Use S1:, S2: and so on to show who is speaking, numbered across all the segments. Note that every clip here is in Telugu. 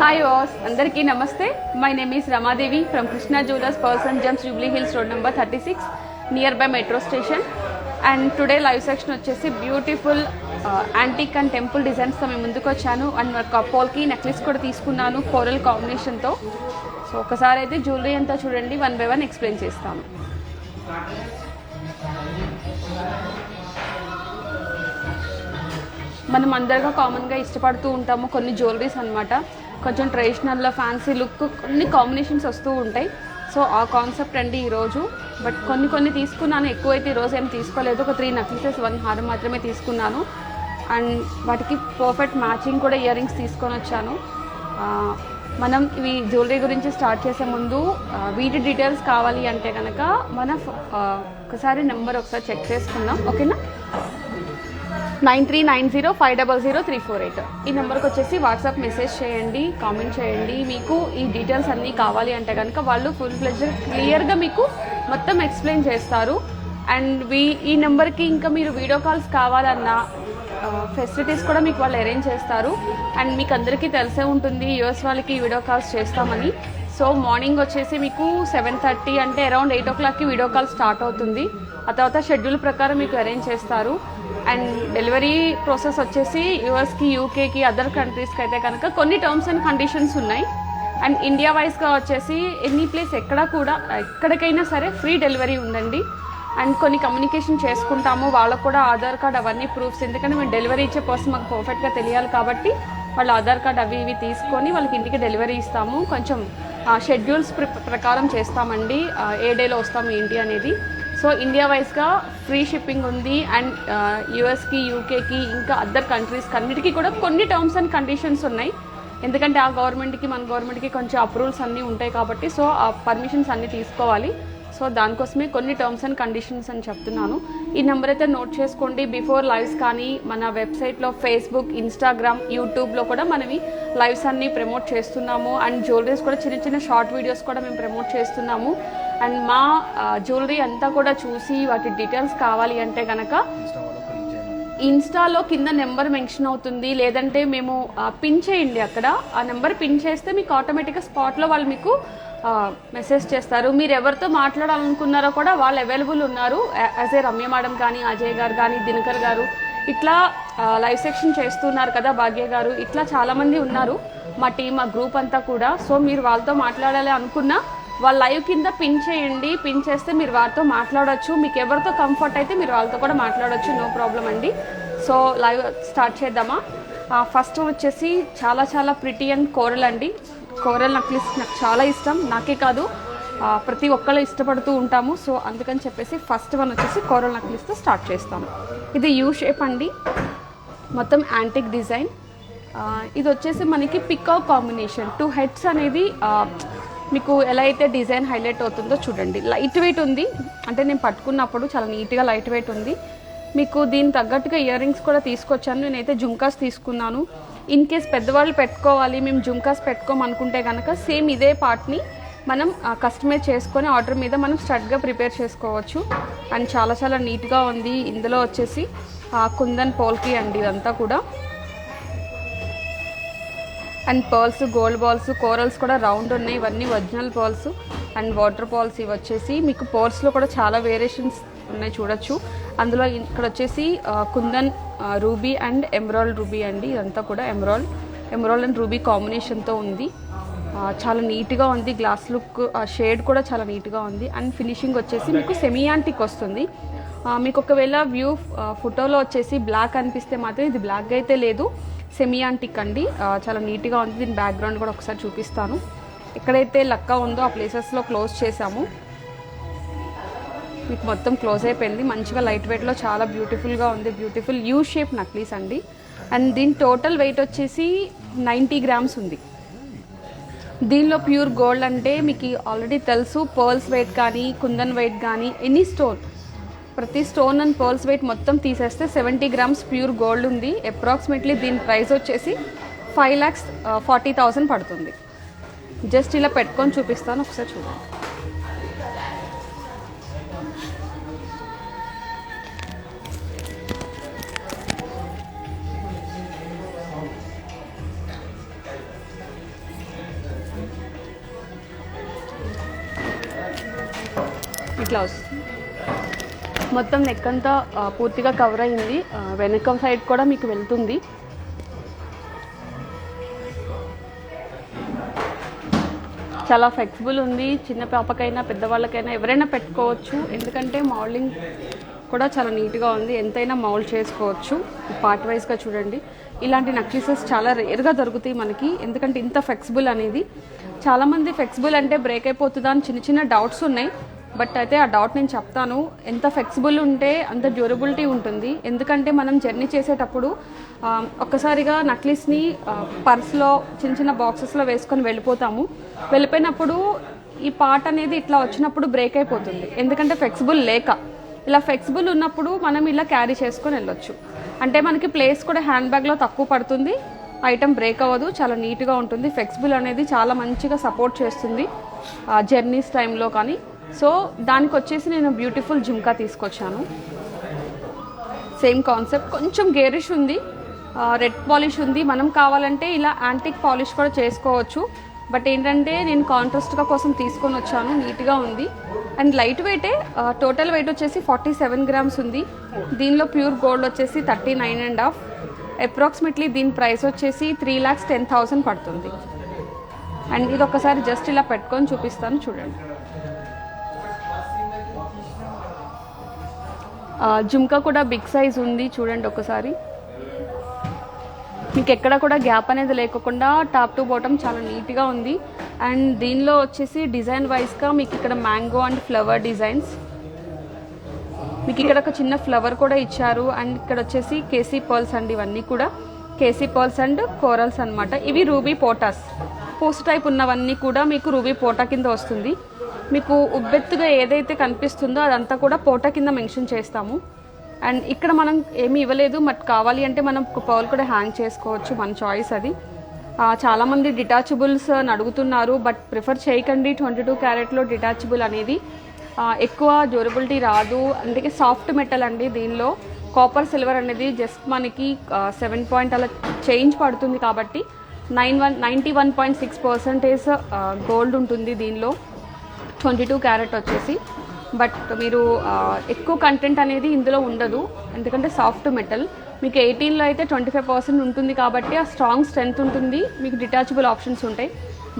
S1: Hi boss, అందరికీ నమస్తే. My name is Ramadevi from Krishna Jewellers Pearls and Gems Jubilee Hills Road number 36 nearby metro station. And today live section వచ్చేసి beautiful antique and temple designs తో మేము ముందుకు వచ్చాను. అండ్ పోల్కి నెక్లెస్ కూడా తీసుకున్నాను కోరల్ కాంబినేషన్ తో. సో ఒకసారి అయితే జ్యువెలరీ అంతా చూడండి, వన్ బై వన్ ఎక్స్ప్లెయిన్ చేస్తాను. మనం అందరిగా కామన్గా ఇష్టపడుతూ ఉంటాము కొన్ని జ్యువెలరీస్ అనమాట. కొంచెం ట్రెడిషనల్లో ఫ్యాన్సీ లుక్ కొన్ని కాంబినేషన్స్ వస్తూ ఉంటాయి. సో ఆ కాన్సెప్ట్ అండి ఈరోజు. బట్ కొన్ని తీసుకున్నాను, ఎక్కువైతే ఈరోజు ఏం తీసుకోలేదు. ఒక 3 నెక్లెసెస్ 1 హారం మాత్రమే తీసుకున్నాను. అండ్ వాటికి పర్ఫెక్ట్ మ్యాచింగ్ కూడా ఇయర్ రింగ్స్ తీసుకొని వచ్చాను. మనం ఇవి జ్యువెలరీ గురించి స్టార్ట్ చేసే ముందు వీటి డీటెయిల్స్ కావాలి అంటే కనుక ఒకసారి నెంబర్ ఒకసారి చెక్ చేసుకుందాం, ఓకేనా? 9390500348 ఈ నెంబర్కి వచ్చేసి వాట్సాప్ మెసేజ్ చేయండి, కామెంట్ చేయండి. మీకు ఈ డీటెయిల్స్ అన్నీ కావాలి అంటే కనుక వాళ్ళు ఫుల్ ఫ్లెడ్జ్డ్ క్లియర్గా మీకు మొత్తం ఎక్స్ప్లెయిన్ చేస్తారు. అండ్ ఈ నెంబర్కి ఇంకా మీరు వీడియో కాల్స్ కావాలన్నా ఫెసిలిటీస్ కూడా మీకు వాళ్ళు అరేంజ్ చేస్తారు. అండ్ మీకు అందరికీ తెలిసే ఉంటుంది యూఎస్ వాళ్ళకి వీడియో కాల్స్ చేస్తామని. సో మార్నింగ్ వచ్చేసి మీకు 7:30 అంటే అరౌండ్ 8 o'clockకి వీడియో కాల్ స్టార్ట్ అవుతుంది. ఆ తర్వాత షెడ్యూల్ ప్రకారం మీకు అరేంజ్ చేస్తారు. అండ్ డెలివరీ ప్రాసెస్ వచ్చేసి యూఎస్కి, యూకేకి, అదర్ కంట్రీస్కి అయితే కనుక కొన్ని టర్మ్స్ అండ్ కండిషన్స్ ఉన్నాయి. అండ్ ఇండియా వైజ్గా వచ్చేసి ఎనీ ప్లేస్ ఎక్కడికైనా సరే ఫ్రీ డెలివరీ ఉందండి. అండ్ కొన్ని కమ్యూనికేషన్ చేసుకుంటాము, వాళ్ళకు కూడా ఆధార్ కార్డ్ అవన్నీ ప్రూఫ్స్, ఎందుకంటే మేము డెలివరీ ఇచ్చే పర్సన్ మాకు పర్ఫెక్ట్గా తెలియాలి కాబట్టి వాళ్ళ ఆధార్ కార్డ్ అవి ఇవి తీసుకొని వాళ్ళకి ఇంటికి డెలివరీ ఇస్తాము. కొంచెం షెడ్యూల్స్ ప్రకారం చేస్తామండి, ఏ డేలో వస్తాము ఏంటి అనేది. సో ఇండియా వైజ్గా ఫ్రీ షిప్పింగ్ ఉంది. అండ్ యూఎస్కి, యూకేకి, ఇంకా అదర్ కంట్రీస్కి అన్నిటికీ కూడా కొన్ని టర్మ్స్ అండ్ కండిషన్స్ ఉన్నాయి. ఎందుకంటే ఆ గవర్నమెంట్కి మన గవర్నమెంట్కి కొంచెం అప్రూవల్స్ అన్నీ ఉంటాయి కాబట్టి సో ఆ పర్మిషన్స్ అన్నీ తీసుకోవాలి. సో దానికోసమే కొన్ని టర్మ్స్ అండ్ కండిషన్స్ అని చెప్తున్నాను. ఈ నెంబర్ అయితే నోట్ చేసుకోండి. బిఫోర్ లైవ్స్ కానీ మన వెబ్సైట్లో, ఫేస్బుక్, ఇన్స్టాగ్రామ్, యూట్యూబ్లో కూడా మనవి లైవ్స్ అన్నీ ప్రమోట్ చేస్తున్నాము. అండ్ జ్యువెలరీస్ కూడా చిన్న షార్ట్ వీడియోస్ కూడా మేము ప్రమోట్ చేస్తున్నాము. అండ్ మా జ్యువెలరీ అంతా కూడా చూసి వాటి డీటెయిల్స్ కావాలి అంటే కనుక ఇన్స్టాలో కింద నెంబర్ మెన్షన్ అవుతుంది, లేదంటే మేము పిన్ చేయండి. అక్కడ ఆ నెంబర్ పిన్ చేస్తే మీకు ఆటోమేటిక్గా స్పాట్లో వాళ్ళు మీకు మెసేజ్ చేస్తారు. మీరు ఎవరితో మాట్లాడాలనుకున్నారో కూడా వాళ్ళు అవైలబుల్ ఉన్నారు. యాజ్ ఏ రమ్య మేడం కానీ, అజయ్ గారు కానీ, దినకర్ గారు, ఇట్లా లైవ్ సెక్షన్ చేస్తున్నారు కదా, భాగ్య గారు, ఇట్లా చాలామంది ఉన్నారు మా టీం, మా గ్రూప్ అంతా కూడా. సో మీరు వాళ్ళతో మాట్లాడాలి అనుకున్నా వాళ్ళ లైవ్ కింద పిన్ చేయండి. పిన్ చేస్తే మీరు వారితో మాట్లాడవచ్చు. మీకు ఎవరితో కంఫర్ట్ అయితే మీరు వాళ్ళతో కూడా మాట్లాడవచ్చు, నో ప్రాబ్లం అండి. సో లైవ్ స్టార్ట్ చేద్దామా? ఫస్ట్ వచ్చేసి చాలా ప్రిటీ అండ్ కోరల్ అండి. కోరల్ నెక్లెస్ నాకు చాలా ఇష్టం, నాకే కాదు ప్రతి ఒక్కళ్ళు ఇష్టపడుతూ ఉంటాము. సో అందుకని చెప్పేసి ఫస్ట్ వన్ వచ్చేసి కోరల్ నెక్లెస్తో స్టార్ట్ చేస్తాము. ఇది యూ షేప్ అండి, మొత్తం యాంటిక్ డిజైన్. ఇది వచ్చేసి మనకి పికాక్ కాంబినేషన్, 2 heads అనేది మీకు ఎలా అయితే డిజైన్ హైలైట్ అవుతుందో చూడండి. లైట్ వెయిట్ ఉంది, అంటే నేను పట్టుకున్నప్పుడు చాలా నీట్గా లైట్ వెయిట్ ఉంది. మీకు దీనికి తగ్గట్టుగా ఇయర్ రింగ్స్ కూడా తీసుకొచ్చాను. నేనైతే జుంకాస్ తీసుకున్నాను. ఇన్ కేస్ పెద్దవాళ్ళు పెట్టుకోవాలి, మేము జుంకాస్ పెట్టుకోమనుకుంటే కనుక సేమ్ ఇదే పార్ట్ని మనం కస్టమైజ్ చేసుకొని ఆర్డర్ మీద మనం స్టడ్గా ప్రిపేర్ చేసుకోవచ్చు. అండ్ చాలా నీట్గా ఉంది. ఇందులో వచ్చేసి కుందన్ పోల్కి అండి ఇదంతా కూడా. And pearls, gold balls, corals కూడా రౌండ్ ఉన్నాయి. ఇవన్నీ original pearls and water pearls. ఇవి వచ్చేసి మీకు పర్ల్స్లో కూడా చాలా వేరియేషన్స్ ఉన్నాయి, చూడొచ్చు. అందులో ఇక్కడ వచ్చేసి kundan ruby and emerald ruby అండి. ఇదంతా కూడా ఎమరాల్డ్ అండ్ రూబీ కాంబినేషన్తో ఉంది. చాలా నీట్గా ఉంది. గ్లాస్ లుక్, షేడ్ కూడా చాలా నీట్గా ఉంది. అండ్ ఫినిషింగ్ వచ్చేసి మీకు సెమీ యాంటిక్ వస్తుంది. మీకు ఒకవేళ వ్యూ ఫోటోలో వచ్చేసి బ్లాక్ అనిపిస్తే మాత్రం ఇది బ్లాక్ అయితే లేదు, సెమీ యాంటిక్ అండి. చాలా నీట్గా ఉంది. దీని బ్యాక్గ్రౌండ్ కూడా ఒకసారి చూపిస్తాను. ఎక్కడైతే లక్కా ఉందో ఆ ప్లేసెస్లో క్లోజ్ చేసాము. మీకు మొత్తం క్లోజ్ అయిపోయింది. మంచిగా లైట్ వెయిట్లో చాలా బ్యూటిఫుల్గా ఉంది. బ్యూటిఫుల్ యూ షేప్ నక్లీస్ అండి. అండ్ దీని టోటల్ వెయిట్ వచ్చేసి 90 grams ఉంది. దీనిలో ప్యూర్ గోల్డ్ అంటే మీకు ఆల్రెడీ తెలుసు, పర్ల్స్ వెయిట్ కానీ, కుందన్ వెయిట్ కానీ, ఎనీ స్టోన్, ప్రతి స్టోన్ అండ్ పర్ల్స్ వెయిట్ మొత్తం తీసేస్తే 70 grams ప్యూర్ గోల్డ్ ఉంది. అప్రాక్సిమేట్లీ దీని ప్రైస్ వచ్చేసి 5,40,000 పడుతుంది. జస్ట్ ఇలా పెట్టుకొని చూపిస్తాను, ఒకసారి చూడండి. ఇట్లా వస్తుంది. మొత్తం నెక్ అంతా పూర్తిగా కవర్ అయింది. వెనక సైడ్ కూడా మీకు వెళ్తుంది. చాలా ఫ్లెక్సిబుల్ ఉంది. చిన్న పాపకైనా పెద్దవాళ్ళకైనా ఎవరైనా పెట్టుకోవచ్చు. ఎందుకంటే మౌల్డింగ్ కూడా చాలా నీట్గా ఉంది. ఎంతైనా మౌల్డ్ చేసుకోవచ్చు. పార్ట్ వైజ్గా చూడండి. ఇలాంటి నెక్లెసెస్ చాలా రేర్గా దొరుకుతాయి మనకి. ఎందుకంటే ఇంత ఫ్లెక్సిబుల్ అనేది. చాలామంది ఫ్లెక్సిబుల్ అంటే బ్రేక్ అయిపోతుందా అని చిన్న చిన్న డౌట్స్ ఉన్నాయి. బట్ అయితే ఆ డౌట్ నేను చెప్తాను. ఎంత ఫ్లెక్సిబుల్ ఉంటే అంత డ్యూరబిలిటీ ఉంటుంది. ఎందుకంటే మనం జర్నీ చేసేటప్పుడు ఒక్కసారిగా నెక్లెస్ని పర్స్లో చిన్న చిన్న బాక్సెస్లో వేసుకొని వెళ్ళిపోయినప్పుడు ఈ పార్ట్ అనేది ఇట్లా వచ్చినప్పుడు బ్రేక్ అయిపోతుంది. ఎందుకంటే ఫ్లెక్సిబుల్ లేక. ఇలా ఫ్లెక్సిబుల్ ఉన్నప్పుడు మనం ఇలా క్యారీ చేసుకొని వెళ్ళొచ్చు. అంటే మనకి ప్లేస్ కూడా హ్యాండ్ బ్యాగ్లో తక్కువ పడుతుంది. ఐటమ్ బ్రేక్ అవ్వదు. చాలా నీట్గా ఉంటుంది. ఫ్లెక్సిబుల్ అనేది చాలా మంచిగా సపోర్ట్ చేస్తుంది జర్నీస్ టైంలో కానీ. సో దానికి వచ్చేసి నేను బ్యూటిఫుల్ జుమ్కా తీసుకొచ్చాను. Same concept. కొంచెం గేరిష్ ఉంది. రెడ్ పాలిష్ ఉంది. మనం కావాలంటే ఇలా యాంటిక్ పాలిష్ కూడా చేసుకోవచ్చు. బట్ ఏంటంటే నేను కాంట్రాస్ట్గా కోసం తీసుకొని వచ్చాను. నీట్గా ఉంది అండ్ లైట్ వెయిటే. టోటల్ వెయిట్ వచ్చేసి 47 గ్రామ్స్ ఉంది. దీనిలో ప్యూర్ గోల్డ్ వచ్చేసి 39.5. అప్రాక్సిమేట్లీ దీని ప్రైస్ వచ్చేసి 3,10,000 పడుతుంది. అండ్ ఇది ఒకసారి జస్ట్ ఇలా పెట్టుకొని చూపిస్తాను చూడండి. జుమ్కా కూడా బిగ్ సైజ్ ఉంది చూడండి ఒకసారి. మీకు ఎక్కడ కూడా గ్యాప్ అనేది లేకుండా టాప్ టు బాటమ్ చాలా నీట్గా ఉంది. అండ్ దీనిలో వచ్చేసి డిజైన్ వైజ్గా మీకు ఇక్కడ మ్యాంగో అండ్ ఫ్లవర్ డిజైన్స్. మీకు ఇక్కడ ఒక చిన్న ఫ్లవర్ కూడా ఇచ్చారు. అండ్ ఇక్కడ వచ్చేసి కేసీ పర్ల్స్ అండి. ఇవన్నీ కూడా కేసీ పర్ల్స్ అండ్ కోరల్స్ అనమాట. ఇవి రూబీ పోటాస్. పోస్ట్ టైప్ ఉన్నవన్నీ కూడా మీకు రూబీ పోటా కింద వస్తుంది. మీకు ఉబ్బెత్తుగా ఏదైతే కనిపిస్తుందో అదంతా కూడా పోటా కింద మెన్షన్ చేస్తాము. అండ్ ఇక్కడ మనం ఏమీ ఇవ్వలేదు. బట్ కావాలి అంటే మనం పర్ల్ కూడా హ్యాంగ్ చేసుకోవచ్చు. మన చాయిస్ అది. చాలామంది డిటాచబుల్స్ అని అడుగుతున్నారు. బట్ ప్రిఫర్ చేయకండి. 22 క్యారెట్లో డిటాచబుల్ అనేది ఎక్కువ డ్యూరబిలిటీ రాదు. అందుకే సాఫ్ట్ మెటల్ అండి. దీనిలో కాపర్ సిల్వర్ అనేది జస్ట్ మనకి 7 పాయింట్ అలా చేంజ్ పడుతుంది. కాబట్టి 91.6% గోల్డ్ ఉంటుంది దీనిలో. 22 క్యారెట్ వచ్చేసి. బట్ మీరు ఎక్కువ కంటెంట్ అనేది ఇందులో ఉండదు. ఎందుకంటే సాఫ్ట్ మెటల్. మీకు 18లో అయితే 25% ఉంటుంది. కాబట్టి ఆ స్ట్రాంగ్ స్ట్రెంత్ ఉంటుంది. మీకు డిటాచబుల్ ఆప్షన్స్ ఉంటాయి.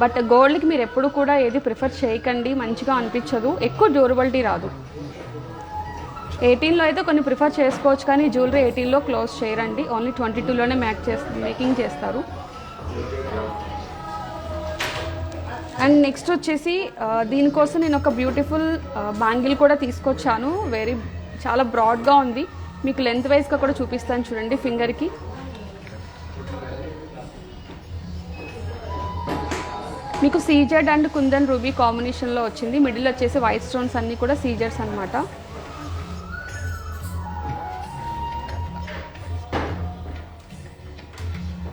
S1: బట్ గోల్డ్కి మీరు ఎప్పుడు కూడా ఏది ప్రిఫర్ చేయకండి. మంచిగా అనిపించదు. ఎక్కువ డ్యూరబిలిటీ రాదు. 18లో అయితే కొన్ని ప్రిఫర్ చేసుకోవచ్చు. కానీ జ్యువెలరీ 18లో క్లోజ్ చేయరండి. ఓన్లీ 22లోనే మేకింగ్ చేస్తారు. అండ్ నెక్స్ట్ వచ్చేసి దీనికోసం నేను ఒక బ్యూటిఫుల్ బ్యాంగిల్ కూడా తీసుకొచ్చాను. చాలా బ్రాడ్గా ఉంది. మీకు లెంత్ వైజ్గా కూడా చూపిస్తాను చూడండి. ఫింగర్కి మీకు సీజెడ్ అండ్ కుందన్ రూబీ కాంబినేషన్లో వచ్చింది. మిడిల్ వచ్చేసి వైట్ స్టోన్స్ అన్నీ కూడా సీజెడ్స్ అనమాట.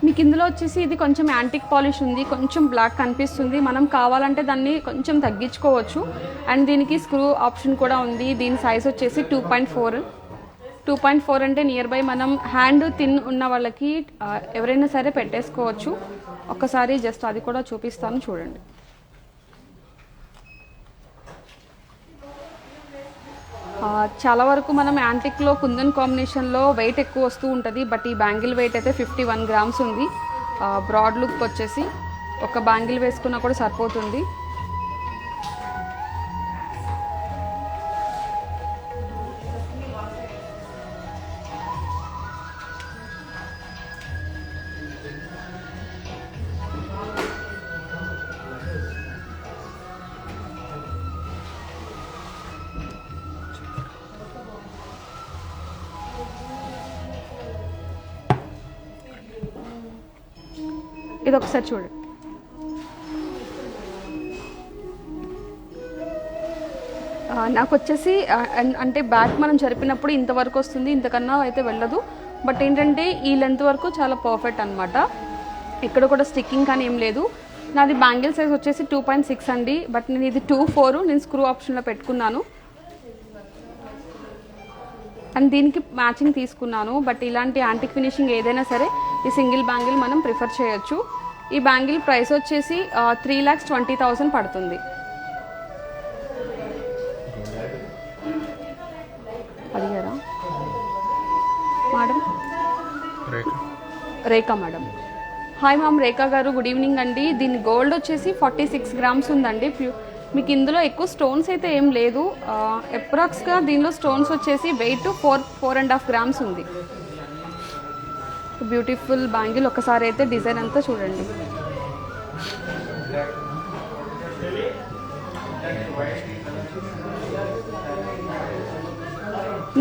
S1: మీకు ఇందులో వచ్చేసి ఇది కొంచెం యాంటిక్ పాలిష్ ఉంది. కొంచెం బ్లాక్ కనిపిస్తుంది. మనం కావాలంటే దాన్ని కొంచెం తగ్గించుకోవచ్చు. అండ్ దీనికి స్క్రూ ఆప్షన్ కూడా ఉంది. దీని సైజ్ వచ్చేసి 2.4 అంటే నియర్ బై మనం హ్యాండ్ థిన్ ఉన్న వాళ్ళకి ఎవరైనా సరే పెట్టేసుకోవచ్చు. ఒకసారి జస్ట్ అది కూడా చూపిస్తాను చూడండి. చాలా వరకు మనం యాంటిక్లో కుందన్ కాంబినేషన్లో వెయిట్ ఎక్కువ వస్తూ ఉంటుంది. బట్ ఈ బ్యాంగిల్ వెయిట్ అయితే 51 గ్రామ్స్ ఉంది. బ్రాడ్ లుక్ వచ్చేసి ఒక బ్యాంగిల్ వేసుకున్నా కూడా సరిపోతుంది. ఇది ఒకసారి చూడండి. నాకు వచ్చేసి అంటే బ్యాక్ మనం జరిపినప్పుడు ఇంతవరకు వస్తుంది. ఇంతకన్నా అయితే వెళ్ళదు. బట్ ఏంటంటే ఈ లెంత్ వరకు చాలా పర్ఫెక్ట్ అనమాట. ఇక్కడ కూడా స్టిక్కింగ్ కానీ ఏం లేదు. నాది బ్యాంగిల్ సైజ్ వచ్చేసి 2.6 అండి. బట్ నేను ఇది 2.4 నేను స్క్రూ ఆప్షన్లో పెట్టుకున్నాను. అండ్ దీనికి మ్యాచింగ్ తీసుకున్నాను. బట్ ఇలాంటి యాంటిక్ ఫినిషింగ్ ఏదైనా సరే ఈ సింగిల్ బ్యాంగిల్ మనం ప్రిఫర్ చేయొచ్చు. ఈ బ్యాంగిల్ ప్రైస్ వచ్చేసి 3,20,000 పడుతుంది. రేఖా మేడం. హాయ్ మ్యామ్, రేఖా గారు, గుడ్ ఈవినింగ్ అండి. దీని గోల్డ్ వచ్చేసి 46 గ్రామ్స్ ఉందండి. మీకు ఇందులో ఎక్కువ స్టోన్స్ అయితే ఏం లేదు. అప్రాక్స్గా దీనిలో స్టోన్స్ వచ్చేసి వెయిట్ 4.5 గ్రామ్స్ ఉంది. Beautiful bangle. ఒకసారి అయితే డిజైన్ అంతా చూడండి.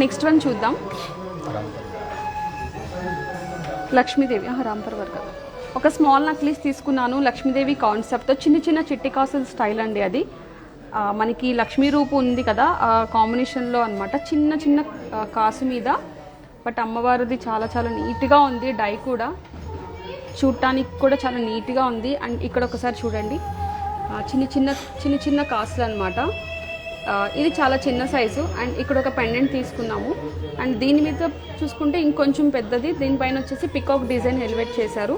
S1: నెక్స్ట్ వన్ చూద్దాం. లక్ష్మీదేవి, రాంపర్ వర్క్. ఒక స్మాల్ నక్లీస్ తీసుకున్నాను లక్ష్మీదేవి కాన్సెప్ట్తో, చిన్న చిన్న చిట్టి కాసుల స్టైల్ అండి అది. మనకి లక్ష్మీ రూపు ఉంది కదా, ఆ కాంబినేషన్లో అనమాట. చిన్న చిన్న కాసు మీద, బట్ అమ్మవారిది చాలా చాలా నీట్గా ఉంది. డై కూడా చూడటానికి కూడా చాలా నీట్గా ఉంది. అండ్ ఇక్కడ ఒకసారి చూడండి, చిన్న చిన్న కాసులు అనమాట. ఇది చాలా చిన్న సైజు. అండ్ ఇక్కడ ఒక పెండెంట్ తీసుకున్నాము. అండ్ దీని మీద చూసుకుంటే ఇంకొంచెం పెద్దది. దీనిపైన వచ్చేసి పికాక్ డిజైన్ ఎలివేట్ చేశారు.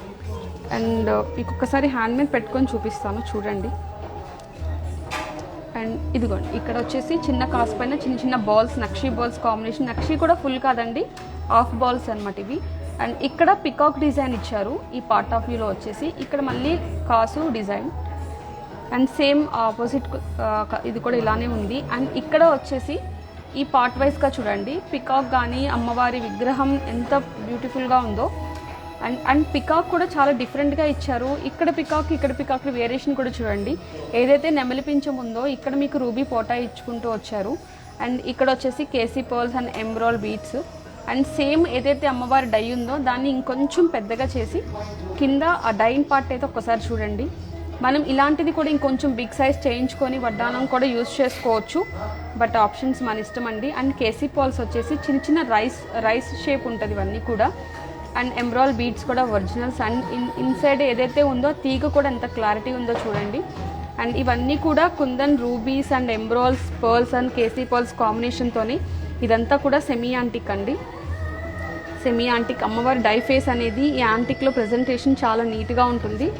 S1: అండ్ మీకు ఒక్కసారి హ్యాండ్ మీద పెట్టుకొని చూపిస్తాను చూడండి. అండ్ ఇదిగోండి, ఇక్కడ వచ్చేసి చిన్న కాసు పైన చిన్న చిన్న balls, nakshi balls combination. Nakshi కూడా ఫుల్ కాదండి, హాఫ్ బాల్స్ అనమాట ఇవి. అండ్ ఇక్కడ పికాక్ డిజైన్ ఇచ్చారు ఈ పార్ట్ ఆఫ్ వ్యూలో వచ్చేసి. ఇక్కడ మళ్ళీ కాసు డిజైన్ అండ్ సేమ్ ఆపోజిట్ ఇది కూడా ఇలానే ఉంది. అండ్ ఇక్కడ వచ్చేసి ఈ పార్ట్ వైజ్గా చూడండి, పికాక్ కానీ అమ్మవారి విగ్రహం ఎంత బ్యూటిఫుల్గా ఉందో. అండ్ పికాక్ కూడా చాలా డిఫరెంట్గా ఇచ్చారు. ఇక్కడ పికాక్ వేరియేషన్ కూడా చూడండి. ఏదైతే నెమలి పించం ఉందో ఇక్కడ మీకు రూబీ పోటా ఇచ్చుకుంటూ వచ్చారు. అండ్ ఇక్కడ వచ్చేసి కేసీ పర్ల్స్ అండ్ ఎంబ్రాల్ బీట్స్. అండ్ సేమ్ ఏదైతే అమ్మవారి డై ఉందో దాన్ని ఇంకొంచెం పెద్దగా చేసి కింద ఆ డైన్ పార్ట్ అయితే ఒక్కసారి చూడండి. మనం ఇలాంటిది కూడా ఇంకొంచెం బిగ్ సైజ్ చేయించుకొని వడ్డానం కూడా యూజ్ చేసుకోవచ్చు, బట్ ఆప్షన్స్ మన ఇష్టం అండి. అండ్ కేసీ పాల్స్ వచ్చేసి చిన్న చిన్న రైస్ షేప్ ఉంటుంది ఇవన్నీ కూడా. అండ్ ఎంబ్రాల్ బీడ్స్ కూడా ఒరిజినల్స్. అండ్ ఇన్సైడ్ ఏదైతే ఉందో తీగ కూడా ఎంత క్లారిటీ ఉందో చూడండి. అండ్ ఇవన్నీ కూడా kundan rubies and emeralds pearls and KC pearls కాంబినేషన్తోని. ఇదంతా కూడా సెమీ యాంటిక్ అండి. సెమీ యాంటిక్ అమ్మవారి డై ఫేస్ అనేది ఈ యాంటిక్లో ప్రజెంటేషన్ చాలా నీట్గా ఉంటుంది.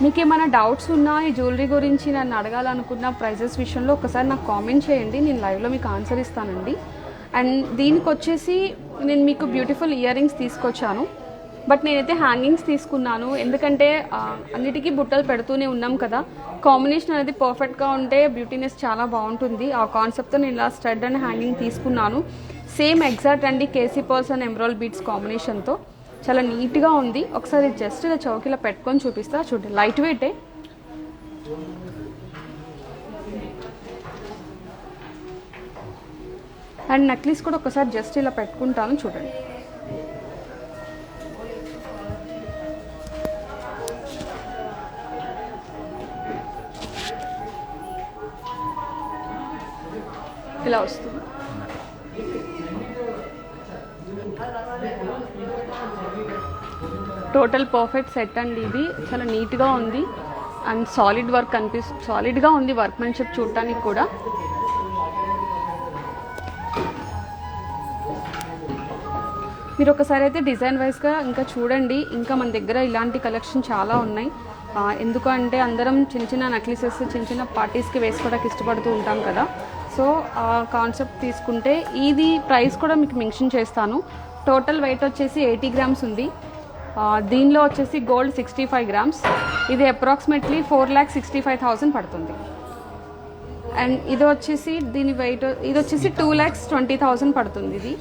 S1: మీకు ఏమైనా డౌట్స్ ఉన్నా ఈ జ్యువెలరీ గురించి నన్ను అడగాలనుకున్న ప్రైజెస్ విషయంలో ఒకసారి నాకు కామెంట్ చేయండి, నేను లైవ్లో మీకు ఆన్సర్ ఇస్తానండి. అండ్ దీనికి వచ్చేసి నేను మీకు బ్యూటిఫుల్ ఇయర్ రింగ్స్ తీసుకొచ్చాను, బట్ నేనైతే హ్యాంగింగ్స్ తీసుకున్నాను. ఎందుకంటే అన్నిటికీ బుట్టలు పెడుతూనే ఉన్నాం కదా, కాంబినేషన్ అనేది పర్ఫెక్ట్గా ఉంటే బ్యూటీనెస్ చాలా బాగుంటుంది. ఆ కాన్సెప్ట్తో నేను ఇలా స్టడ్ అండ్ హ్యాంగింగ్ తీసుకున్నాను. సేమ్ ఎగ్జాక్ట్ అండి, కేసీ పర్ల్స్ అండ్ ఎంబ్రాల్ బీడ్స్ కాంబినేషన్తో చాలా నీట్గా ఉంది. ఒకసారి జస్ట్ ఇలా చౌకీలో పెట్టుకొని చూపిస్తా చూడండి. లైట్ వెయిటే. అండ్ నెక్లెస్ కూడా ఒకసారి జస్ట్ ఇలా పెట్టుకుంటాను చూడండి. ఇలా వస్తుంది. టోటల్ పర్ఫెక్ట్ సెట్ అండి ఇది. చాలా నీట్గా ఉంది అండ్ సాలిడ్ వర్క్ సాలిడ్గా ఉంది వర్క్మెన్షిప్ చూడటానికి కూడా. మీరు ఒకసారి అయితే డిజైన్ వైజ్గా ఇంకా చూడండి. ఇంకా మన దగ్గర ఇలాంటి కలెక్షన్ చాలా ఉన్నాయి. ఎందుకంటే అందరం చిన్న చిన్న నెక్లెసెస్ చిన్న చిన్న పార్టీస్కి వేసుకోవడానికి ఇష్టపడుతూ ఉంటాం కదా. సో ఆ కాన్సెప్ట్ తీసుకుంటే ఇది ప్రైస్ కూడా మీకు మెన్షన్ చేస్తాను. టోటల్ వెయిట్ వచ్చేసి 80 గ్రామ్స్ ఉంది. దీనిలో వచ్చేసి గోల్డ్ 65 గ్రామ్స్. ఇది అప్రాక్సిమేట్లీ 4,65,000 పడుతుంది. అండ్ ఇది వచ్చేసి దీని వెయిట్ ఇది వచ్చేసి 2,20,000 పడుతుంది. ఇది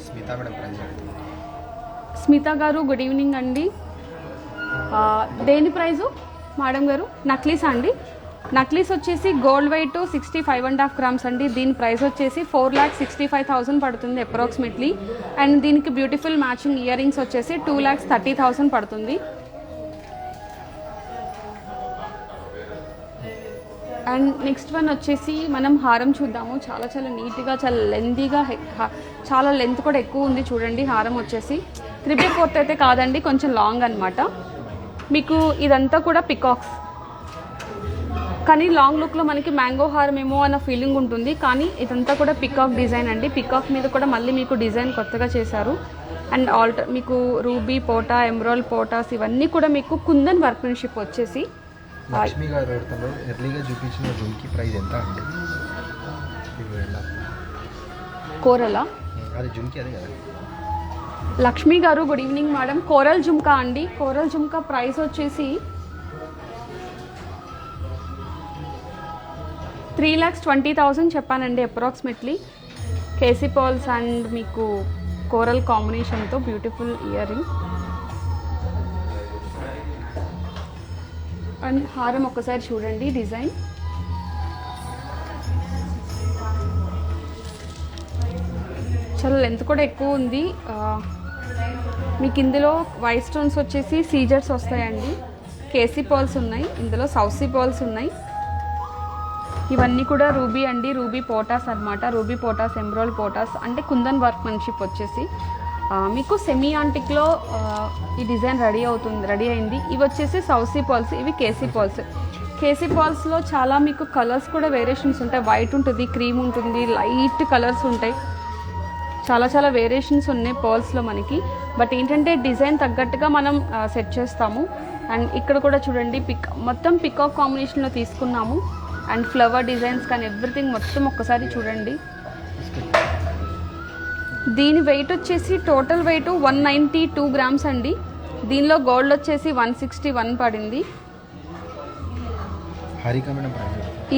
S1: స్మిత గారు, గుడ్ ఈవినింగ్ అండి. దేని ప్రైజు మేడం గారు? నక్లీస్ అండి. నక్లీస్ వచ్చేసి గోల్డ్ వెయిట్ 65.5 గ్రామ్స్ అండి. దీని ప్రైస్ వచ్చేసి 4,65,000 పడుతుంది అప్రాక్సిమేట్లీ. అండ్ దీనికి బ్యూటిఫుల్ మ్యాచింగ్ ఇయర్ రింగ్స్ వచ్చేసి 2,30,000 పడుతుంది. అండ్ నెక్స్ట్ వన్ వచ్చేసి మనం హారం చూద్దాము. చాలా చాలా నీట్గా, చాలా లెంతీగా, చాలా లెంత్ కూడా ఎక్కువ ఉంది చూడండి. హారం వచ్చేసి 3/4 అయితే కాదండి, కొంచెం లాంగ్ అనమాట. మీకు ఇదంతా కూడా పికాక్స్, కానీ లాంగ్ లుక్లో మనకి మ్యాంగో హారం ఏమో అన్న ఫీలింగ్ ఉంటుంది. కానీ ఇదంతా కూడా పికాక్ డిజైన్ అండి. పికాక్ మీద కూడా మళ్ళీ మీకు డిజైన్ కొత్తగా చేశారు. అండ్ మీకు రూబీ పోటా, ఎమరాల్డ్ పోటాస్ ఇవన్నీ కూడా మీకు కుందన్ వర్క్మెన్షిప్ వచ్చేసి.
S2: లక్ష్మి గారు ఎర్లీగా చూపించిన జుమ్కి ప్రైస్ ఎంత అండి?
S1: కోరలా
S2: అది జుమ్కి అదే కదా.
S1: లక్ష్మి గారు good evening madam. Coral jhumka అండి. కోరల్ జుమ్కా ప్రైస్ వచ్చేసి 3,20,000 చెప్పానండి అప్రాక్సిమేట్లీ. కేసీ పర్ల్స్ అండ్ మీకు కోరల్ కాంబినేషన్తో బ్యూటిఫుల్ ఇయర్ రింగ్ అండ్ హారం ఒక్కసారి చూడండి డిజైన్. చాలా లెంత్ కూడా ఎక్కువ ఉంది. మీకు ఇందులో వైట్ స్టోన్స్ వచ్చేసి సీజర్స్ వస్తాయండి. కేసీ పర్ల్స్ ఉన్నాయి, ఇందులో సౌసీ పర్ల్స్ ఉన్నాయి. ఇవన్నీ కూడా రూబీ అండి, రూబీ పోటాస్ అనమాట. రూబీ పోటాస్, ఎంబ్రాయిడ్ పోటాస్ అంటే కుందన్ వర్క్మెన్షిప్ వచ్చేసి మీకు సెమీ ఆంటిక్లో ఈ డిజైన్ రెడీ అయింది. ఇవి వచ్చేసి సౌసీ పర్ల్స్, ఇవి కేసీ పర్ల్స్. కేసీ పర్ల్స్లో చాలా మీకు కలర్స్ కూడా వేరియేషన్స్ ఉంటాయి. వైట్ ఉంటుంది, క్రీమ్ ఉంటుంది, లైట్ కలర్స్ ఉంటాయి. చాలా చాలా వేరియేషన్స్ ఉన్నాయి పర్ల్స్లో మనకి. బట్ ఏంటంటే డిజైన్ తగ్గట్టుగా మనం సెట్ చేస్తాము. అండ్ ఇక్కడ కూడా చూడండి మొత్తం పికాక్ కాంబినేషన్లో తీసుకున్నాము. అండ్ ఫ్లవర్ డిజైన్స్ కానీ ఎవ్రీథింగ్ మొత్తం ఒక్కసారి చూడండి. దీని వెయిట్ వచ్చేసి టోటల్ వెయిట్ 192 గ్రామ్స్ అండి. దీనిలో గోల్డ్ వచ్చేసి 161 పడింది.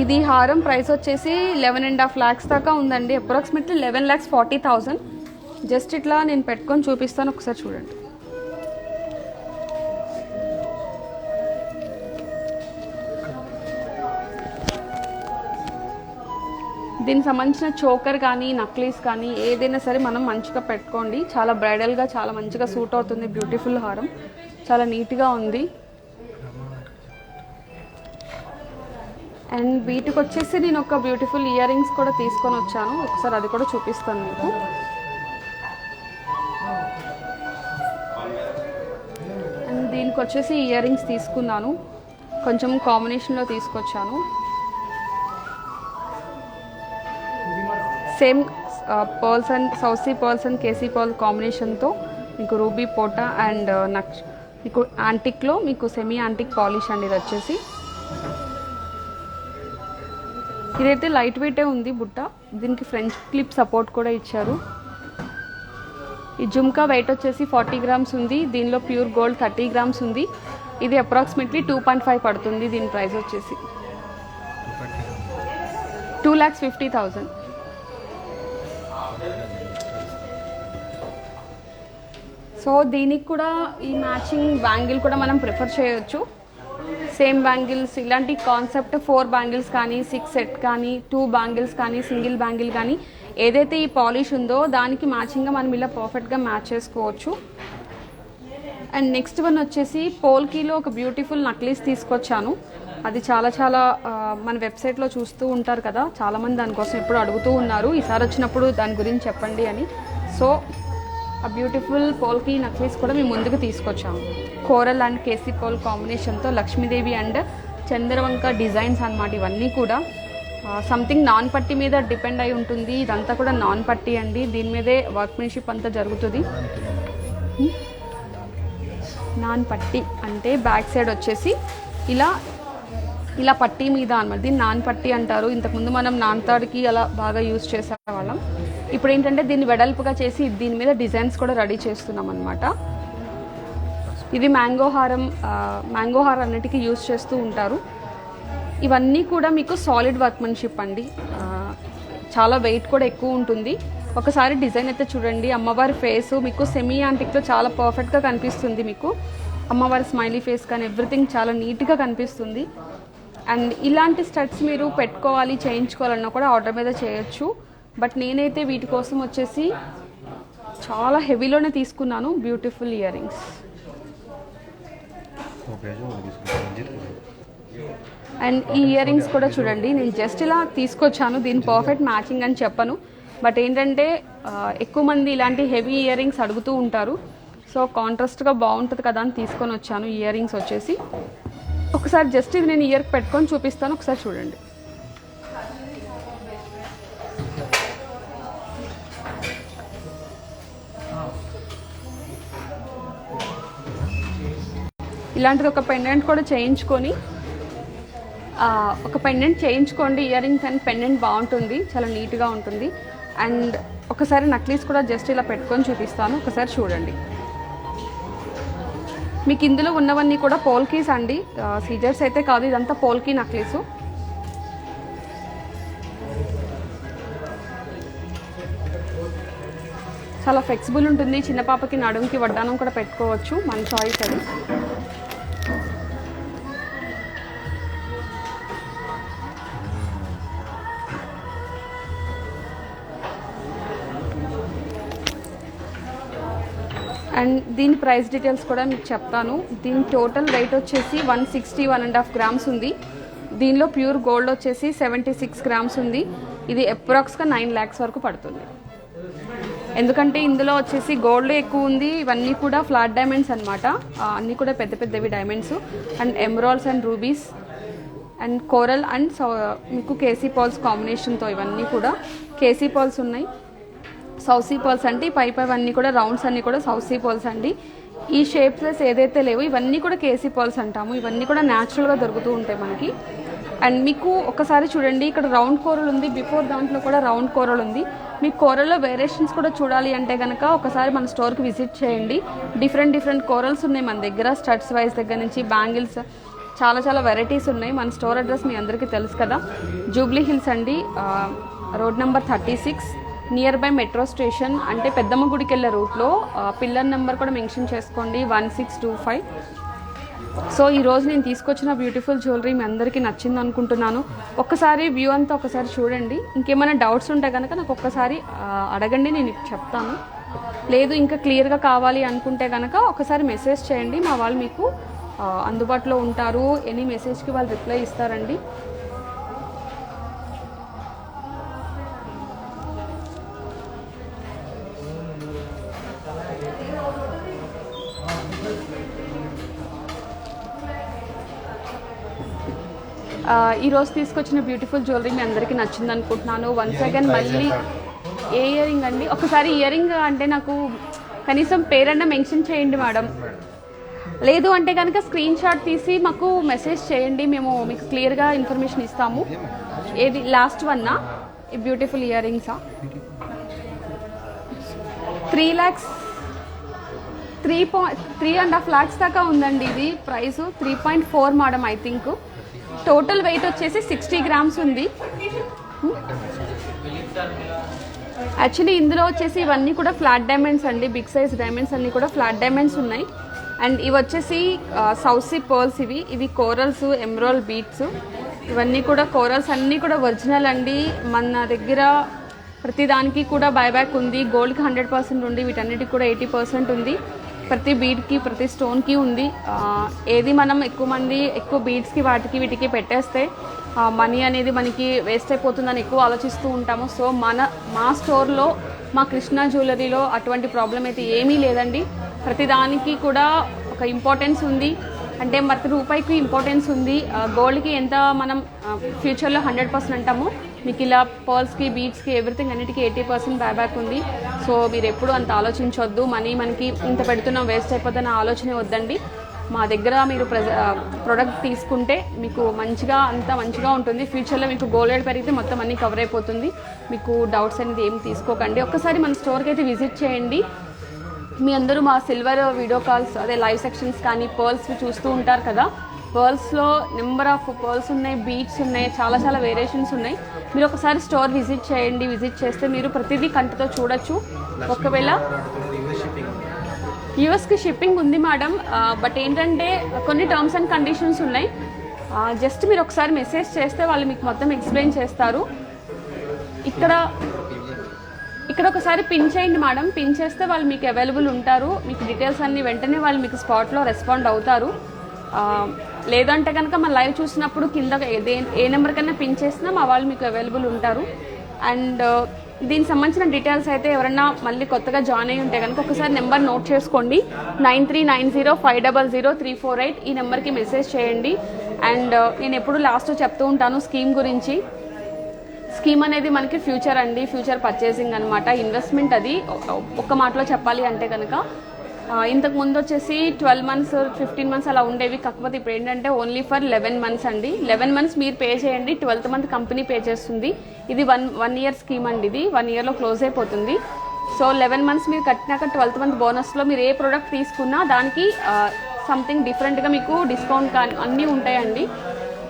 S1: ఇది హారం ప్రైస్ వచ్చేసి 11.5 lakhs దాకా ఉందండి. అప్రాక్సిమేట్లీ 11,40,000. జస్ట్ ఇట్లా నేను పెట్టుకొని చూపిస్తాను, ఒకసారి చూడండి. దీనికి సంబంధించిన చోకర్ కానీ నక్లీస్ కానీ ఏదైనా సరే మనం మంచిగా పెట్టుకోండి. చాలా బ్రైడల్గా చాలా మంచిగా సూట్ అవుతుంది. బ్యూటిఫుల్ హారం, చాలా నీట్గా ఉంది. అండ్ వీటికి వచ్చేసి నేను ఒక బ్యూటిఫుల్ ఇయర్ రింగ్స్ కూడా తీసుకొని వచ్చాను. ఒకసారి అది కూడా చూపిస్తాను మీకు. అండ్ దీనికి వచ్చేసి ఇయర్ రింగ్స్ తీసుకున్నాను, కొంచెం కాంబినేషన్లో తీసుకొచ్చాను. సేమ్ పర్ల్స్ అండ్ సౌసీ పర్ల్స్ అండ్ కేసీ పర్ల్ కాంబినేషన్తో మీకు రూబీ పోటా అండ్ మీకు యాంటిక్లో మీకు సెమీ యాంటిక్ పాలిష్ అండి. ఇది వచ్చేసి ఇదైతే లైట్ వెయిటే ఉంది బుట్ట. దీనికి ఫ్రెంచ్ క్లిప్ సపోర్ట్ కూడా ఇచ్చారు. ఈ జుమ్కా వెయిట్ వచ్చేసి 40 grams ఉంది. దీనిలో ప్యూర్ గోల్డ్ 30 grams ఉంది. ఇది అప్రాక్సిమేట్లీ 2.5 పడుతుంది. దీని ప్రైస్ వచ్చేసి 2,50,000. సో దీనికి కూడా ఈ మ్యాచింగ్ బ్యాంగిల్ కూడా మనం ప్రిఫర్ చేయొచ్చు. సేమ్ బ్యాంగిల్స్ ఇలాంటి కాన్సెప్ట్ 4 బ్యాంగిల్స్ కానీ 6 సెట్ కానీ 2 బ్యాంగిల్స్ కానీ సింగిల్ బ్యాంగిల్ కానీ ఏదైతే ఈ పాలిష్ ఉందో దానికి మ్యాచింగ్గా మనం ఇలా పర్ఫెక్ట్గా మ్యాచ్ చేసుకోవచ్చు. అండ్ నెక్స్ట్ వన్ వచ్చేసి పోల్కీలో ఒక బ్యూటిఫుల్ నక్లీస్ తీసుకొచ్చాను. అది చాలా చాలా మన వెబ్సైట్లో చూస్తూ ఉంటారు కదా, చాలామంది దానికోసం ఎప్పుడు అడుగుతూ ఉన్నారు. ఈసారి వచ్చినప్పుడు దాని గురించి చెప్పండి అని. సో ఆ బ్యూటిఫుల్ పోల్కీ నక్లీస్ కూడా మేము ముందుకు తీసుకొచ్చాము. కోరల్ అండ్ కేసీ పర్ల్ కాంబినేషన్తో లక్ష్మీదేవి అండ్ చంద్రవంక డిజైన్స్ అన్నమాట. ఇవన్నీ కూడా సంథింగ్ నాన్ పట్టీ మీద డిపెండ్ అయి ఉంటుంది. ఇదంతా కూడా నాన్ పట్టీ అండి. దీని మీదే వర్క్మెన్షిప్ అంతా జరుగుతుంది. నాన్ పట్టీ అంటే బ్యాక్ సైడ్ వచ్చేసి ఇలా ఇలా పట్టీ మీద అనమాట. దీన్ని నాన్ పట్టీ అంటారు. ఇంతకుముందు మనం నాన్ తాడుకి అలా బాగా యూజ్ చేసేవాళ్ళం. ఇప్పుడు ఏంటంటే దీన్ని వెడల్పుగా చేసి దీని మీద డిజైన్స్ కూడా రెడీ చేస్తున్నాం అనమాట. ఇది మ్యాంగో హారం అన్నిటికీ యూజ్ చేస్తూ ఉంటారు. ఇవన్నీ కూడా మీకు సాలిడ్ వర్క్మెన్షిప్ అండి. చాలా వెయిట్ కూడా ఎక్కువ ఉంటుంది. ఒకసారి డిజైన్ అయితే చూడండి. అమ్మవారి ఫేస్ మీకు సెమీ యాంటిక్లో చాలా పర్ఫెక్ట్గా కనిపిస్తుంది. మీకు అమ్మవారి స్మైలీ ఫేస్ కానీ ఎవ్రీథింగ్ చాలా నీట్గా కనిపిస్తుంది. అండ్ ఇలాంటి స్టడ్స్ మీరు పెట్టుకోవాలి చేయించుకోవాలన్నా కూడా ఆర్డర్ మీద చేయొచ్చు. బట్ నేనైతే వీటి కోసం వచ్చేసి చాలా హెవీలోనే తీసుకున్నాను బ్యూటిఫుల్ ఇయర్ రింగ్స్. అండ్ ఈ ఇయర్ రింగ్స్ కూడా చూడండి, నేను జస్ట్ ఇలా తీసుకొచ్చాను. దీని పర్ఫెక్ట్ మ్యాచింగ్ అని చెప్పను. బట్ ఏంటంటే ఎక్కువ మంది ఇలాంటి హెవీ ఇయర్ రింగ్స్ అడుగుతూ ఉంటారు. సో కాంట్రాస్ట్గా బాగుంటుంది కదా అని తీసుకొని వచ్చాను ఇయర్ రింగ్స్ వచ్చేసి. ఒకసారి జస్ట్ ఇది నేను ఇయర్కి పెట్టుకొని చూపిస్తాను, ఒకసారి చూడండి. ఇలాంటిది ఒక పెండెంట్ కూడా చేయించుకొని ఒక పెండెంట్ చేయించుకోండి. ఇయర్ రింగ్స్ అండ్ పెండెంట్ బాగుంటుంది, చాలా నీట్గా ఉంటుంది. అండ్ ఒకసారి నక్లీస్ కూడా జస్ట్ ఇలా పెట్టుకొని చూపిస్తాను, ఒకసారి చూడండి. మీకు ఇందులో ఉన్నవన్నీ కూడా పోల్కీస్ అండి, సీజర్స్ అయితే కాదు, ఇదంతా పోల్కీ నక్లీసు. చాలా ఫ్లెక్సిబుల్ ఉంటుంది, చిన్న పాపకి నడుముకి వడ్డానం కూడా పెట్టుకోవచ్చు, మన చాయిస్ అది. అండ్ దీని ప్రైస్ డీటెయిల్స్ కూడా మీకు చెప్తాను. దీని టోటల్ వెయిట్ వచ్చేసి 160 1.5 గ్రామ్స్ ఉంది. దీనిలో ప్యూర్ గోల్డ్ వచ్చేసి 76 గ్రామ్స్ ఉంది. ఇది అప్రాక్స్గా 9 lakhs వరకు పడుతుంది. ఎందుకంటే ఇందులో వచ్చేసి గోల్డ్ ఎక్కువ ఉంది, ఇవన్నీ కూడా ఫ్లాట్ డైమండ్స్ అనమాట, అన్నీ కూడా పెద్ద పెద్దవి diamonds. And emeralds and rubies and coral and మీకు కేసీ పాల్స్ కాంబినేషన్తో, ఇవన్నీ కూడా కేసీ పాల్స్ ఉన్నాయి. సౌసీ పర్ల్స్ అంటే పైవన్నీ కూడా రౌండ్స్ అన్నీ కూడా సౌసీ పర్ల్స్ అండి. ఈ షేప్లెస్ ఏదైతే లేవో ఇవన్నీ కూడా కేసీ పర్ల్స్ అంటాము. ఇవన్నీ కూడా న్యాచురల్గా దొరుకుతూ ఉంటాయి మనకి. అండ్ మీకు ఒకసారి చూడండి, ఇక్కడ రౌండ్ కోరల్ ఉంది, బిఫోర్ దాంట్లో కూడా రౌండ్ కోరల్ ఉంది. మీకు కోరల్లో వేరియేషన్స్ కూడా చూడాలి అంటే కనుక ఒకసారి మన స్టోర్కి విజిట్ చేయండి. డిఫరెంట్ కోరల్స్ ఉన్నాయి మన దగ్గర, స్టడ్స్ వైజ్ దగ్గర నుంచి బ్యాంగిల్స్, చాలా వెరైటీస్ ఉన్నాయి. మన స్టోర్ అడ్రస్ మీ అందరికీ తెలుసు కదా, జూబ్లీ హిల్స్ అండి, road number 36, near by metro station, అంటే పెద్దమ్మ గుడికి వెళ్ళే రూట్లో. పిల్లర్ నెంబర్ కూడా మెన్షన్ చేసుకోండి, 1625. సో ఈరోజు నేను తీసుకొచ్చిన బ్యూటిఫుల్ జ్యువెలరీ మీ అందరికీ నచ్చింది అనుకుంటున్నాను. ఒక్కసారి వ్యూ అంతా ఒకసారి చూడండి. ఇంకేమైనా డౌట్స్ ఉంటే కనుక నాకు ఒక్కసారి అడగండి, నేను చెప్తాను. లేదు ఇంకా క్లియర్గా కావాలి అనుకుంటే కనుక ఒకసారి మెసేజ్ చేయండి, మా వాళ్ళు మీకు అందుబాటులో ఉంటారు. ఎనీ మెసేజ్కి వాళ్ళు రిప్లై ఇస్తారండి. ఈరోజు తీసుకొచ్చిన బ్యూటిఫుల్ జ్యువెలరీ మీ అందరికీ నచ్చింది అనుకుంటున్నాను. వన్స్ అగైన్ మళ్ళీ ఏ ఇయరింగ్ అండి, ఒకసారి ఇయరింగ్ అంటే నాకు కనీసం పేరన్నా మెన్షన్ చేయండి మేడం. లేదు అంటే కనుక స్క్రీన్ షాట్ తీసి మాకు మెసేజ్ చేయండి, మేము మీకు క్లియర్గా ఇన్ఫర్మేషన్ ఇస్తాము. ఏది లాస్ట్ వన్నా ఈ బ్యూటిఫుల్ ఇయరింగ్సా? 3 lakhs 3.5 lakhs దాకా ఉందండి. ఇది price 3.4 madam, I think. Total weight వచ్చేసి 60 grams ఉంది. యాక్చువల్లీ ఇందులో వచ్చేసి ఇవన్నీ కూడా ఫ్లాట్ డైమండ్స్ అండి, బిగ్ సైజ్ డైమండ్స్ అన్నీ కూడా ఫ్లాట్ డైమండ్స్ ఉన్నాయి. అండ్ ఇవి వచ్చేసి సౌసీ పర్ల్స్, ఇవి కోరల్స్, ఎమరాల్డ్ బీట్స్, ఇవన్నీ కూడా కోరల్స్ అన్నీ కూడా ఒరిజినల్ అండి. మన దగ్గర ప్రతిదానికి కూడా బైబ్యాక్ ఉంది. గోల్డ్కి 100% ఉంది, వీటన్నిటికి కూడా 80% ఉంది. ప్రతి బీడ్కి ప్రతి స్టోన్కి ఉంది. ఏది మనం ఎక్కువ మంది ఎక్కువ బీడ్స్కి వీటికి పెట్టేస్తే మనీ అనేది మనకి వేస్ట్ అయిపోతుందని ఎక్కువ ఆలోచిస్తూ ఉంటాము. సో మా స్టోర్లో, మా కృష్ణ జ్యువెలరీలో అటువంటి ప్రాబ్లం అయితే ఏమీ లేదండి. ప్రతిదానికి కూడా ఒక ఇంపార్టెన్స్ ఉంది, అంటే ప్రతి రూపాయికి ఇంపార్టెన్స్ ఉంది. గోల్డ్కి ఎంత మనం ఫ్యూచర్లో 100% అంటాము, మీకు ఇలా పర్ల్స్కి బీడ్స్కి ఎవ్రీథింగ్ అన్నిటికీ 80% బ్యాక్ ఉంది. సో మీరు ఎప్పుడు అంత ఆలోచించొద్దు, మనకి ఇంత పెడుతున్నాం వేస్ట్ అయిపోతున్న ఆలోచనే వద్దండి. మా దగ్గర మీరు ప్రోడక్ట్ తీసుకుంటే మీకు మంచిగా ఉంటుంది. ఫ్యూచర్లో మీకు గోల్డ్ రేట్ పెరిగితే మొత్తం అన్నీ కవర్ అయిపోతుంది. మీకు డౌట్స్ అనేది ఏమి తీసుకోకండి. ఒక్కసారి మన స్టోర్కి అయితే విజిట్ చేయండి. మీ అందరూ మా సిల్వర్ వీడియో కాల్స్, అదే లైవ్ సెక్షన్స్ కానీ పర్ల్స్ చూస్తూ ఉంటారు కదా. పర్ల్స్లో నెంబర్ ఆఫ్ పర్ల్స్ ఉన్నాయి, బీట్స్ ఉన్నాయి, చాలా వేరియేషన్స్ ఉన్నాయి. మీరు ఒకసారి స్టోర్ విజిట్ చేయండి. విజిట్ చేస్తే మీరు ప్రతిదీ కంటితో చూడొచ్చు. ఒకవేళ యూఎస్కి షిప్పింగ్ ఉంది మేడం, బట్ ఏంటంటే కొన్ని టర్మ్స్ అండ్ కండిషన్స్ ఉన్నాయి. జస్ట్ మీరు ఒకసారి మెసేజ్ చేస్తే వాళ్ళు మీకు మొత్తం ఎక్స్ప్లెయిన్ చేస్తారు. ఇక్కడ ఒకసారి పిన్ చేయండి మేడం, పిన్ చేస్తే వాళ్ళు మీకు అవైలబుల్ ఉంటారు. మీకు డీటెయిల్స్ అన్ని వెంటనే వాళ్ళు మీకు స్పాట్లో రెస్పాండ్ అవుతారు. లేదంటే కనుక మన లైవ్ చూసినప్పుడు కింద ఏ నెంబర్ కన్నా పిన్ చేసినా మా వాళ్ళు మీకు అవైలబుల్ ఉంటారు. అండ్ దీనికి సంబంధించిన డీటెయిల్స్ అయితే ఎవరన్నా మళ్ళీ కొత్తగా జాయిన్ అయ్యి ఉంటే కనుక ఒకసారి నెంబర్ నోట్ చేసుకోండి, 9390500348. ఈ నెంబర్కి మెసేజ్ చేయండి. అండ్ నేను ఎప్పుడు లాస్ట్ చెప్తూ ఉంటాను స్కీమ్ గురించి. స్కీమ్ అనేది మనకి ఫ్యూచర్ అండి, ఫ్యూచర్ పర్చేసింగ్ అనమాట, ఇన్వెస్ట్మెంట్. అది ఒక్క మాటలో చెప్పాలి అంటే కనుక ఇంతకు ముందు వచ్చేసి 12 మంత్స్ 15 మంత్స్ అలా ఉండేవి. కాకపోతే ఇప్పుడు ఏంటంటే ఓన్లీ ఫర్ 11 మంత్స్ అండి. 11 మంత్స్ మీరు పే చేయండి, 12th మంత్ కంపెనీ పే చేస్తుంది. ఇది వన్ ఇయర్ స్కీమ్ అండి. ఇది 1 ఇయర్లో క్లోజ్ అయిపోతుంది. సో 11 మంత్స్ మీరు కట్టినాక 12th మంత్ బోనస్లో మీరు ఏ ప్రోడక్ట్ తీసుకున్నా దానికి సంథింగ్ డిఫరెంట్గా మీకు డిస్కౌంట్ కానీ అన్నీ ఉంటాయండి.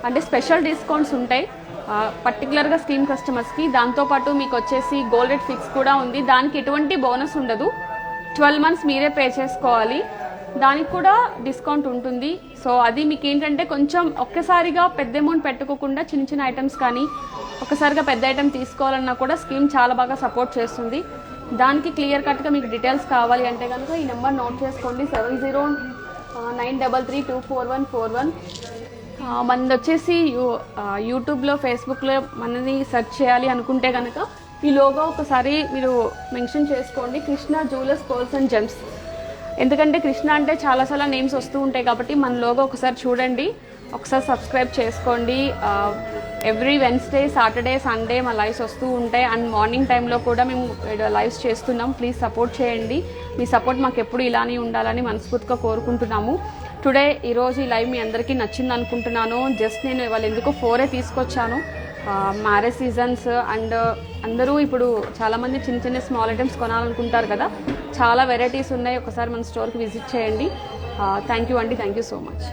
S1: అంటే స్పెషల్ డిస్కౌంట్స్ ఉంటాయి పర్టికులర్గా స్కీమ్ కస్టమర్స్కి. దాంతోపాటు మీకు వచ్చేసి గోల్డ్ రేట్ ఫిక్స్ కూడా ఉంది. దానికి ఎటువంటి బోనస్ ఉండదు. 12 మంత్స్ మీరే పే చేసుకోవాలి. దానికి కూడా డిస్కౌంట్ ఉంటుంది. సో అది మీకు ఏంటంటే కొంచెం ఒక్కసారిగా పెద్ద అమౌంట్ పెట్టుకోకుండా చిన్న చిన్న ఐటమ్స్ కానీ ఒక్కసారిగా పెద్ద ఐటమ్ తీసుకోవాలన్నా కూడా స్కీమ్ చాలా బాగా సపోర్ట్ చేస్తుంది. దానికి క్లియర్ కట్గా మీకు డీటెయిల్స్ కావాలి అంటే కనుక ఈ నెంబర్ నోట్ చేసుకోండి, 7093241441. మనది వచ్చేసి యూట్యూబ్లో ఫేస్బుక్లో మనని సెర్చ్ చేయాలి అనుకుంటే కనుక ఈ లోగో ఒకసారి మీరు మెన్షన్ చేసుకోండి, Krishna jewellers pearls and gems. ఎందుకంటే కృష్ణ అంటే చాలా నేమ్స్ వస్తూ ఉంటాయి కాబట్టి మన లోగో ఒకసారి చూడండి, ఒకసారి సబ్స్క్రైబ్ చేసుకోండి. ఎవ్రీ వెన్స్డే, సాటర్డే, సండే మా లైవ్స్ వస్తూ ఉంటాయి. అండ్ మార్నింగ్ టైంలో కూడా మేము లైవ్స్ చేస్తున్నాం. ప్లీజ్ సపోర్ట్ చేయండి. మీ సపోర్ట్ మాకు ఎప్పుడు ఇలానే ఉండాలని మనస్ఫూర్తిగా కోరుకుంటున్నాము. టుడే ఈరోజు ఈ లైవ్ మీ అందరికీ నచ్చింది అనుకుంటున్నాను. జస్ట్ నేను ఇవాళ ఎందుకో 4 తీసుకొచ్చాను. మ్యారేజ్ సీజన్స్ అండ్ అందరూ ఇప్పుడు చాలామంది చిన్న స్మాల్ ఐటమ్స్ కొనాలనుకుంటారు కదా, చాలా వెరైటీస్ ఉన్నాయి. ఒకసారి మన స్టోర్కి విజిట్ చేయండి. థ్యాంక్ యూ అండి, థ్యాంక్ యూ సో మచ్.